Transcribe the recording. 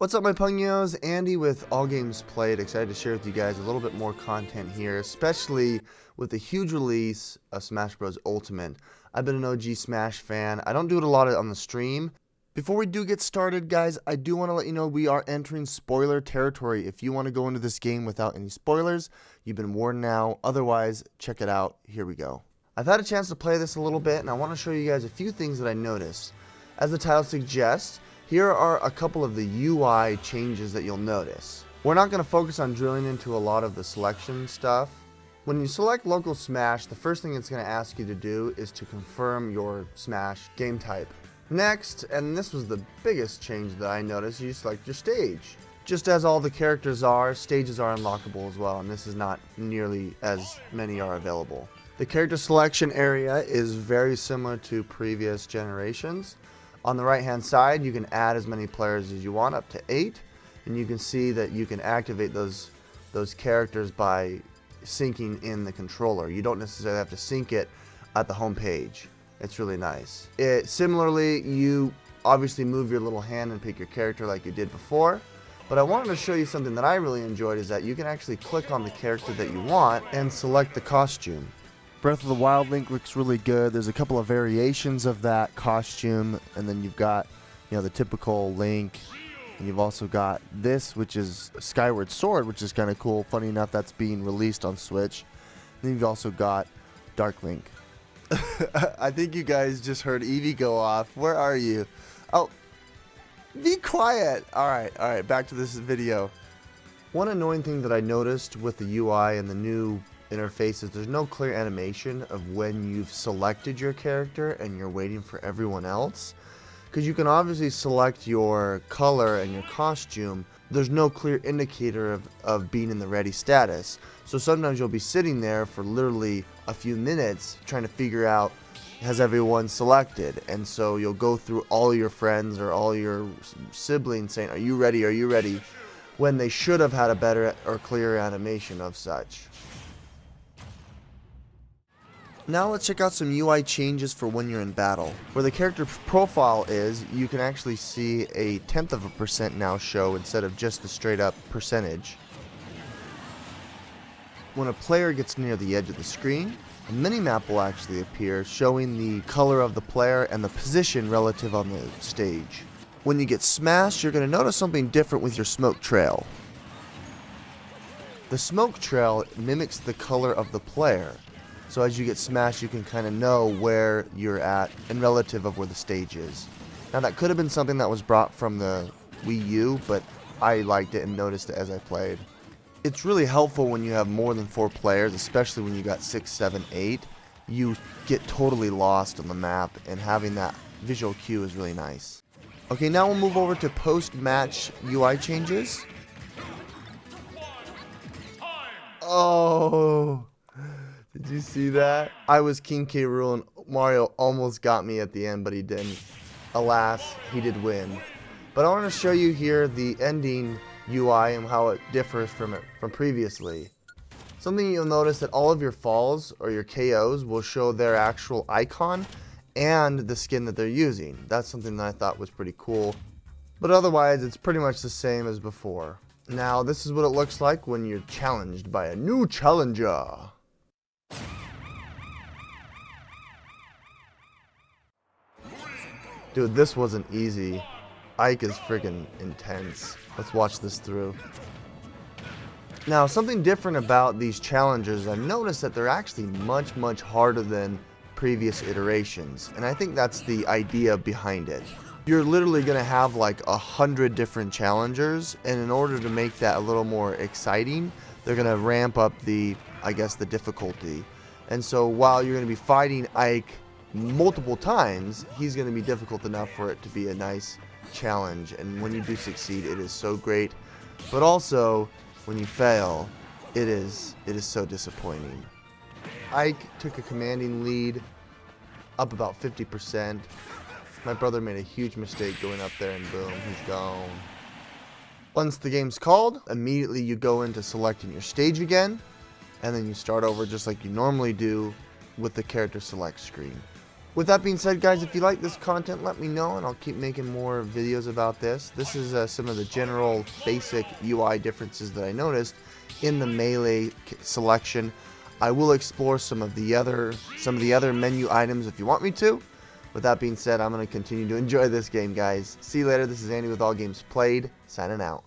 What's up, my Pungios? Andy with Allgamesplayed. Excited to share with you guys a little bit more content here, especially with the huge release of Smash Bros. Ultimate. I've been an OG Smash fan. I don't do it a lot on the stream. Before we do get started, guys, I do want to let you know we are entering spoiler territory. If you want to go into this game without any spoilers, you've been warned now. Otherwise, check it out. Here we go. I've had a chance to play this a little bit, and I want to show you guys a few things that I noticed. As the title suggests, here are a couple of the UI changes that you'll notice. We're not going to focus on drilling into a lot of the selection stuff. When you select local Smash, the first thing it's going to ask you to do is to confirm your Smash game type. Next, and this was the biggest change that I noticed, you select your stage. Just as all the characters are, stages are unlockable as well, and this is not nearly as many are available. The character selection area is very similar to previous generations. On the right hand side, you can add as many players as you want, up to 8, and you can see that you can activate those characters by syncing in the controller. You don't necessarily have to sync it at the home page. It's really nice. Similarly, you obviously move your little hand and pick your character like you did before, but I wanted to show you something that I really enjoyed, is that you can actually click on the character that you want and select the costume. Breath of the Wild Link looks really good. There's a couple of variations of that costume, and then you've got, the typical Link, and you've also got this, which is Skyward Sword, which is kind of cool. Funny enough, that's being released on Switch. Then you've also got Dark Link. I think you guys just heard Eevee go off. Where are you? Oh, be quiet. All right, back to this video. One annoying thing that I noticed with the UI and the new interfaces, there's no clear animation of when you've selected your character and you're waiting for everyone else, because you can obviously select your color and your costume. There's no clear indicator of being in the ready status, so sometimes you'll be sitting there for literally a few minutes trying to figure out, has everyone selected? And so you'll go through all your friends or all your siblings saying, are you ready, when they should have had a better or clearer animation of such. Now let's check out some UI changes for when you're in battle. Where the character profile is, you can actually see a 0.1% now show instead of just the straight up percentage. When a player gets near the edge of the screen, a mini-map will actually appear showing the color of the player and the position relative on the stage. When you get smashed, you're going to notice something different with your smoke trail. The smoke trail mimics the color of the player. So as you get smashed, you can kind of know where you're at and relative of where the stage is. Now that could have been something that was brought from the Wii U, but I liked it and noticed it as I played. It's really helpful when you have more than 4 players, especially when you got 6, 7, 8. You get totally lost on the map, and having that visual cue is really nice. Okay, now we'll move over to post-match UI changes. Oh! Did you see that? I was King K. Rool and Mario almost got me at the end, but he didn't. Alas, he did win. But I want to show you here the ending UI and how it differs from previously. Something you'll notice that all of your falls or your KOs will show their actual icon and the skin that they're using. That's something that I thought was pretty cool. But otherwise, it's pretty much the same as before. Now, this is what it looks like when you're challenged by a new challenger. Dude, this wasn't easy. Ike is friggin' intense. Let's watch this through. Now, something different about these challengers, I've noticed that they're actually much harder than previous iterations, and I think that's the idea behind it. You're literally gonna have like 100 different challengers, and in order to make that a little more exciting, they're gonna ramp up the difficulty. And so while you're gonna be fighting Ike multiple times, he's going to be difficult enough for it to be a nice challenge, and when you do succeed, it is so great. But also, when you fail, it is so disappointing. Ike took a commanding lead, up about 50%. My brother made a huge mistake going up there, and boom, he's gone. Once the game's called, immediately you go into selecting your stage again, and then you start over just like you normally do with the character select screen. With that being said, guys, if you like this content, let me know, and I'll keep making more videos about this. This is some of the general basic UI differences that I noticed in the Melee selection. I will explore some of the other menu items if you want me to. With that being said, I'm going to continue to enjoy this game, guys. See you later. This is Andy with Allgamesplayed, signing out.